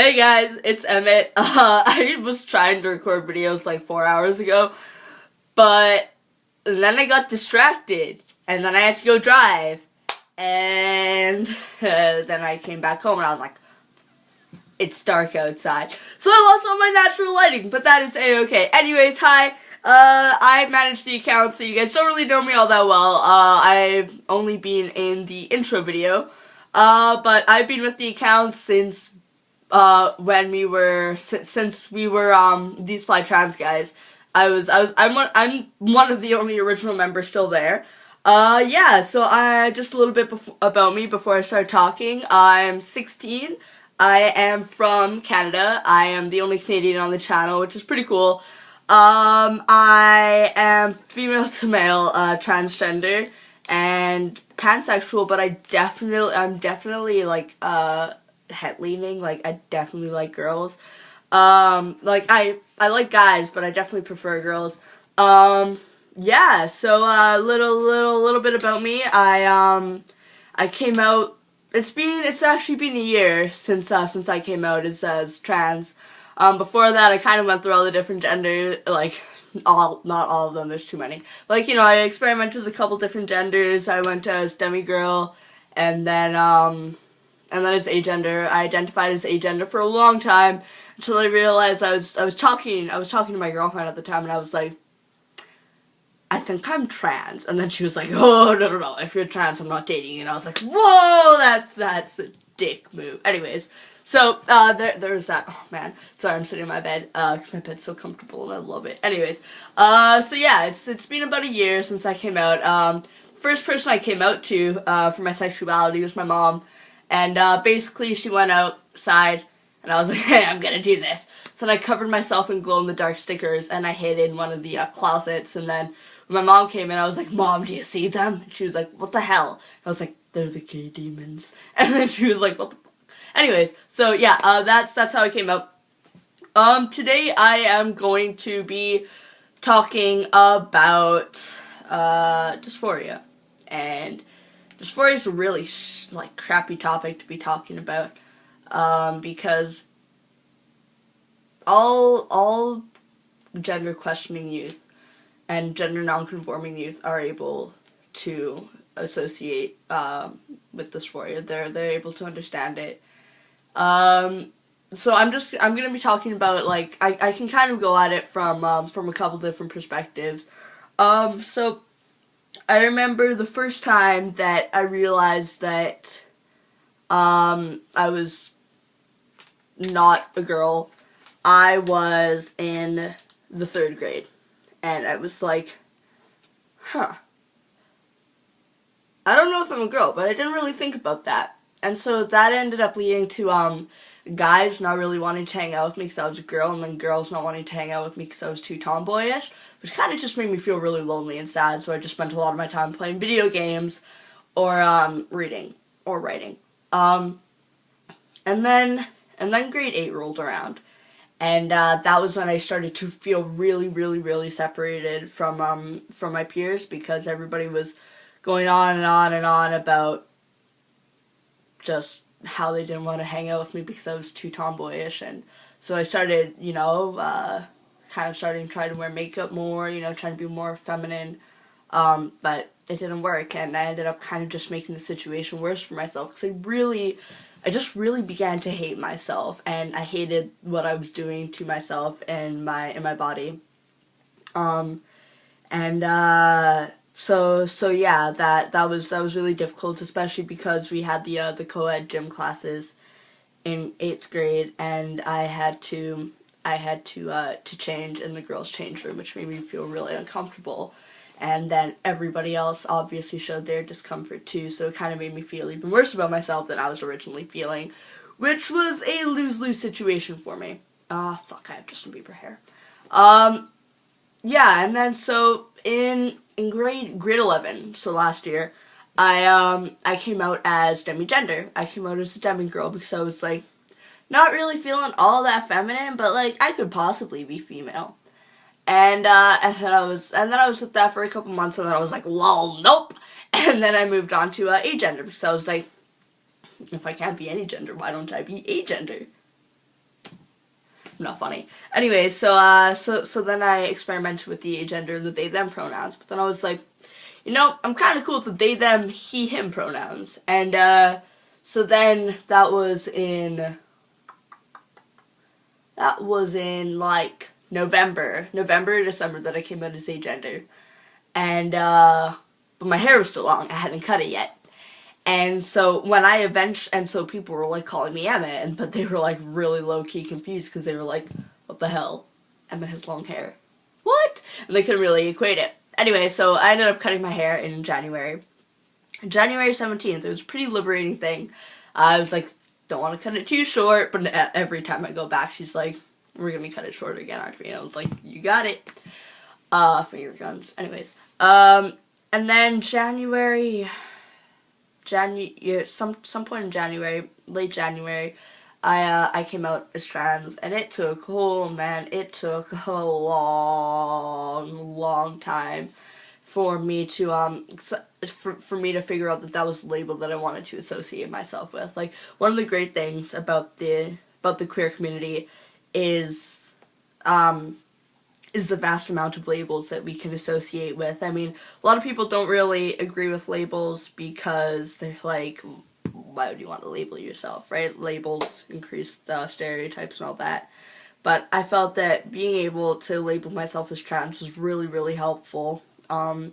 Hey guys, it's Emmett. I was trying to record videos like 4 hours ago, but then I got distracted, and then I had to go drive, and then I came back home and I was like, it's dark outside. So I lost all my natural lighting, but that is a-okay. Anyways, hi. I manage the account, so you guys don't really know me all that well. I've only been in the intro video, but I've been with the account since when we were, since we were, these fly trans guys. I'm one of the only original members still there. Yeah, so just a little bit about me before I start talking. I'm 16. I am from Canada. I am the only Canadian on the channel, which is pretty cool. I am female to male, transgender, and pansexual, but I'm definitely, like, het leaning. Like, I definitely like girls. Like, I like guys, but I definitely prefer girls. Yeah, so, little bit about me. I came out, it's actually been a year since I came out as trans. Before that, I kind of went through all the different genders, like, not all of them, there's too many. Like, you know, I experimented with a couple different genders. I went as demigirl, and then as agender. I identified as agender for a long time, until I realized I was talking to my girlfriend at the time, and I was like, I think I'm trans. And then she was like, oh, no, if you're trans, I'm not dating you. And I was like, whoa, that's a dick move. Anyways, so, there's that. Oh, man. Sorry, I'm sitting in my bed, because my bed's so comfortable and I love it. Anyways, so yeah, it's been about a year since I came out. First person I came out to, for my sexuality was my mom. And, basically she went outside, and I was like, hey, I'm gonna do this. So then I covered myself in glow-in-the-dark stickers, and I hid in one of the, closets, and then when my mom came in, I was like, Mom, do you see them? And she was like, what the hell? I was like, they're the gay demons. And then she was like, what the fuck? Anyways, so yeah, that's how I came out. Today I am going to be talking about, dysphoria. And dysphoria is a really, crappy topic to be talking about, because all gender questioning youth and gender non-conforming youth are able to associate, with dysphoria. They're able to understand it. So I'm gonna be talking about, like, I can kind of go at it from a couple different perspectives. So I remember the first time that I realized that, I was not a girl. I was in the 3rd grade, and I was like, huh, I don't know if I'm a girl, but I didn't really think about that. And so that ended up leading to, guys not really wanting to hang out with me because I was a girl, and then girls not wanting to hang out with me because I was too tomboyish, which kind of just made me feel really lonely and sad, so I just spent a lot of my time playing video games, or, reading, or writing. And then grade 8 rolled around, and, that was when I started to feel really separated from my peers, because everybody was going on and on and on about just how they didn't want to hang out with me because I was too tomboyish. And so I started, you know, kind of starting to try to wear makeup more, you know, trying to be more feminine, but it didn't work, and I ended up kind of just making the situation worse for myself, because I just really began to hate myself, and I hated what I was doing to myself and in my body. So yeah, that was really difficult, especially because we had the co-ed gym classes in 8th grade, and I had to change in the girls' change room, which made me feel really uncomfortable. And then everybody else obviously showed their discomfort too, so it kind of made me feel even worse about myself than I was originally feeling, which was a lose-lose situation for me. Fuck, I have Justin Bieber hair. Yeah, and then so in grade 11, so last year, I came out as demigender. I came out as a demigirl because I was, like, not really feeling all that feminine, but, like, I could possibly be female. And then I was with that for a couple months, and then I was like, lol, nope. And then I moved on to agender, because I was like, if I can't be any gender, why don't I be agender? not funny. Anyway, so then I experimented with the agender and the they them pronouns, but then I was like, you know, I'm kind of cool with the they them he him pronouns, and so then that was in like November, December that I came out as agender, and but my hair was still long. I hadn't cut it yet. And so when so people were like calling me Emmett, but they were like really low-key confused because they were like, what the hell? Emmett has long hair. What? And they couldn't really equate it. Anyway, so I ended up cutting my hair in January. January 17th, it was a pretty liberating thing. I was like, don't want to cut it too short, but every time I go back, she's like, we're going to cut it short again, aren't we? And I was like, you got it. Finger guns. Anyways. And then some point in January, late January, I came out as trans, and it took a long time for me to for me to figure out that was the label that I wanted to associate myself with. Like, one of the great things about the queer community is the vast amount of labels that we can associate with. I mean, a lot of people don't really agree with labels because they're like, why would you want to label yourself, right? Labels increase the stereotypes and all that. But I felt that being able to label myself as trans was really, really helpful. The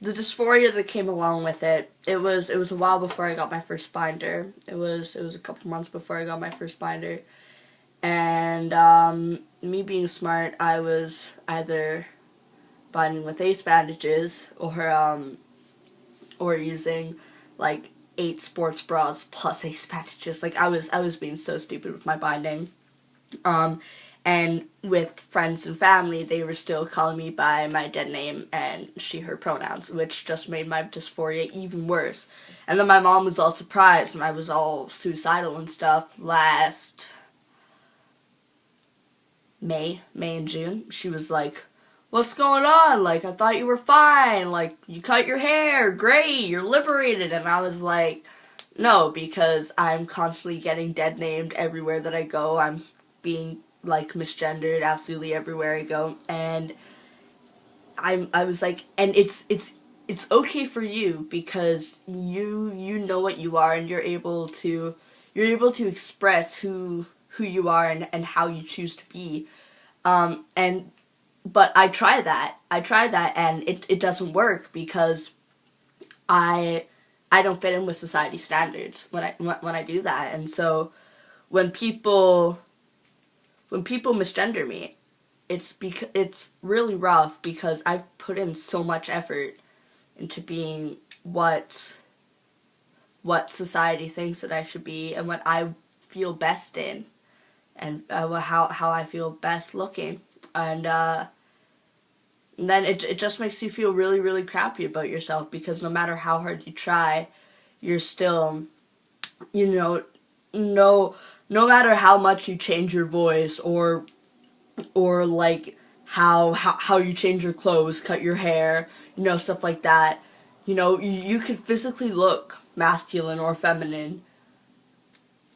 dysphoria that came along with it, it was a while before I got my first binder. It was a couple months before I got my first binder. And me being smart, I was either binding with ace bandages or using like 8 sports bras plus ace bandages. Like, I was being so stupid with my binding. And with friends and family, they were still calling me by my dead name and she, her pronouns, which just made my dysphoria even worse. And then my mom was all surprised when I was all suicidal and stuff last May and June. She was like, what's going on? Like, I thought you were fine. Like, you cut your hair. Great. You're liberated. And I was like, no, because I'm constantly getting dead named everywhere that I go. I'm being, like, misgendered absolutely everywhere I go. And I was like, and it's okay for you because you know what you are and you're able to express who you are and how you choose to be. But I tried that and it doesn't work because I don't fit in with society standards when I do that. And so when people misgender me, it's really rough because I've put in so much effort into being what society thinks that I should be and what I feel best in. And how I feel best looking, and then it just makes you feel really, really crappy about yourself because no matter how hard you try, you're still, no matter how much you change your voice or like how you change your clothes, cut your hair, stuff like that, you could physically look masculine or feminine,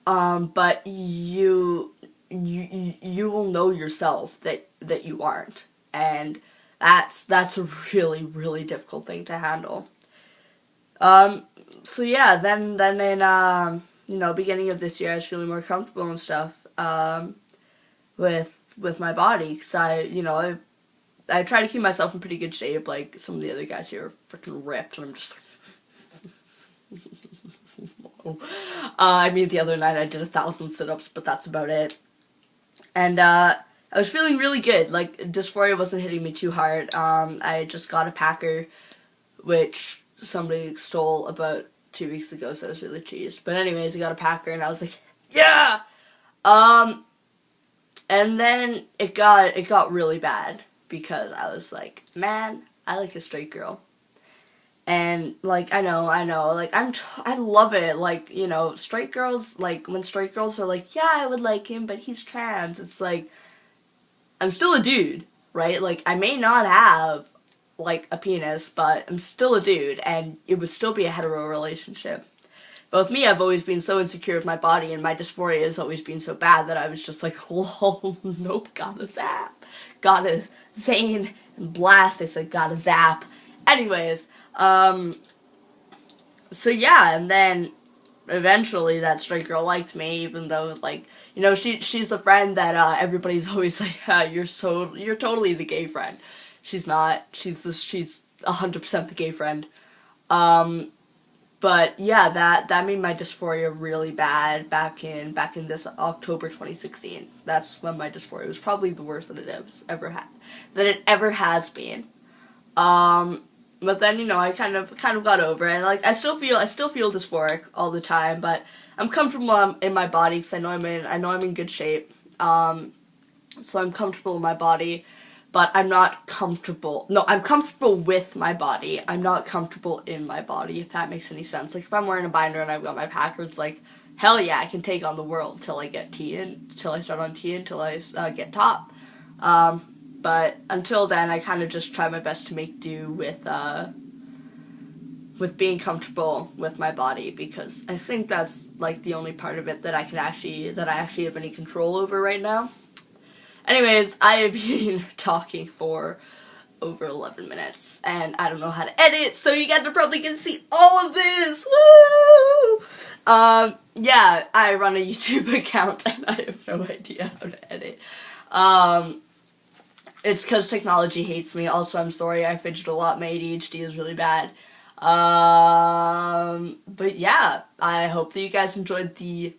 but you will know yourself that you aren't, and that's a really, really difficult thing to handle. So yeah, then in beginning of this year, I was feeling more comfortable and stuff with my body because I try to keep myself in pretty good shape. Like, some of the other guys here are freaking ripped, and I'm just I mean, the other night I did 1,000 sit-ups, but that's about it. And I was feeling really good. Like, dysphoria wasn't hitting me too hard. I just got a packer, which somebody stole about 2 weeks ago, so I was really cheesed. But anyways, I got a packer, and I was like, yeah! And then it got really bad, because I was like, man, I like a straight girl. And, like, I know, like, I love it, like, straight girls, like, when straight girls are like, yeah, I would like him, but he's trans, it's like, I'm still a dude, right? Like, I may not have, like, a penis, but I'm still a dude, and it would still be a hetero relationship. But with me, I've always been so insecure with my body, and my dysphoria has always been so bad that I was just like, lol, nope, gotta zap. Gotta zane and blast. I said gotta zap. Anyways, so yeah, and then eventually that straight girl liked me, even though, like, you know, she's a friend that everybody's always like, you're totally the gay friend. She's not. She's 100% the gay friend. But yeah, that made my dysphoria really bad back in this October 2016. That's when my dysphoria was probably the worst that it ever has been. But then, you know, I kind of got over it. And, like, I still feel dysphoric all the time, but I'm comfortable in my body because I know I'm in good shape. So I'm comfortable in my body, but I'm not comfortable. No, I'm comfortable with my body. I'm not comfortable in my body, if that makes any sense. Like, if I'm wearing a binder and I've got my Packards, like, hell yeah, I can take on the world till I get till I start on T, until I get top. But until then, I kind of just try my best to make do with being comfortable with my body, because I think that's, like, the only part of it that I actually have any control over right now. Anyways, I have been talking for over 11 minutes, and I don't know how to edit, so you guys are probably gonna see all of this. Woo! Yeah, I run a YouTube account, and I have no idea how to edit. It's because technology hates me. Also, I'm sorry, I fidget a lot. My ADHD is really bad. But yeah, I hope that you guys enjoyed the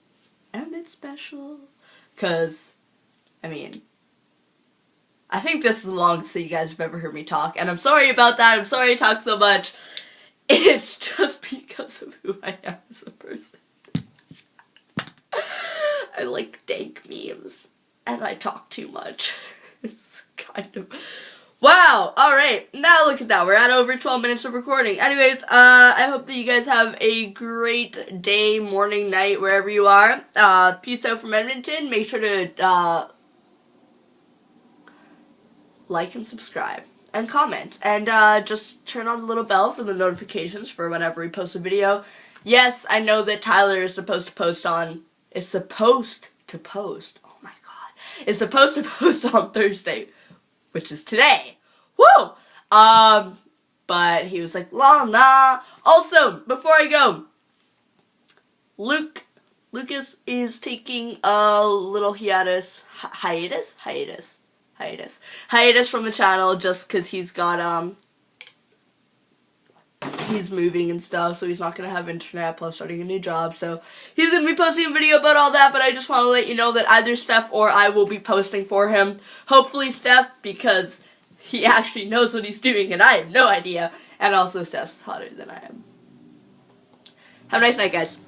Emmett special, because, I mean, I think this is the longest that you guys have ever heard me talk, and I'm sorry about that. I'm sorry I talk so much. It's just because of who I am as a person. I like dank memes, and I talk too much. It's kind of... Wow! Alright, now look at that. We're at over 12 minutes of recording. Anyways, I hope that you guys have a great day, morning, night, wherever you are. Peace out from Edmonton. Make sure to, like and subscribe and comment, and just turn on the little bell for the notifications for whenever we post a video. Yes, I know that Tyler is supposed to post on Thursday, which is today. Woo! But he was like, nah. Also, before I go, Lucas is taking a little hiatus from the channel, just because he's got, he's moving and stuff, so he's not gonna have internet, plus starting a new job, so he's gonna be posting a video about all that. But I just want to let you know that either Steph or I will be posting for him. Hopefully Steph, because he actually knows what he's doing, and I have no idea, and also Steph's hotter than I am. Have a nice night, guys.